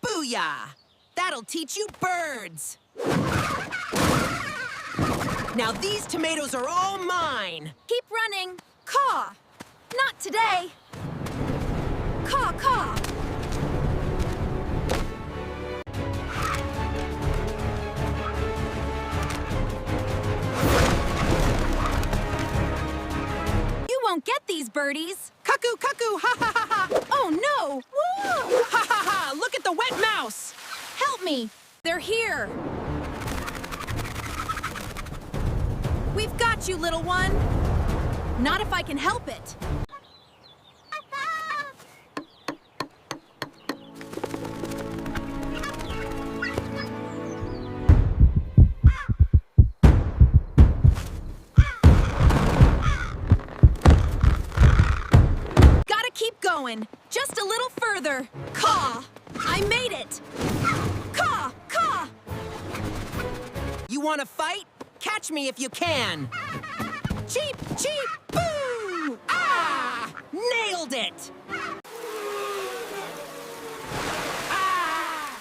Booyah! That'll teach you birds! Now these tomatoes are all mine! Keep running! Caw! Not today! Caw, caw! You won't get these birdies! Cuckoo, cuckoo, ha ha ha ha! Oh no! Whoa! Ha ha ha! Look at the wet mouse! Help me! They're here! We've got you, little one! Not if I can help it! Gotta keep going! Just a little further! Caw! I made it! Caw! Caw! You wanna fight? Catch me if you can! Cheep, cheep, boo! Ah! Nailed it! Ah!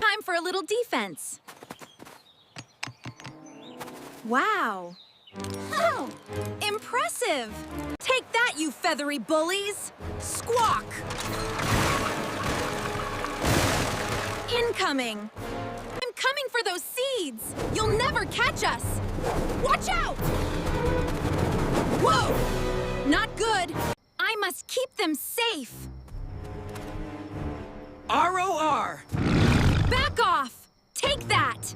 Time for a little defense. Wow! Oh! Impressive! Take that, you feathery bullies! Squawk! Incoming! I'm coming for those seeds! You'll never catch us! Watch out! Whoa! Not good! I must keep them safe! ROR! Back off! Take that!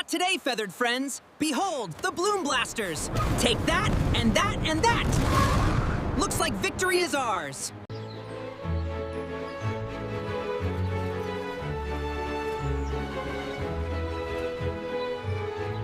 Today, feathered friends, behold, the Bloom Blasters! Take that, and that, and that! Looks like victory is ours!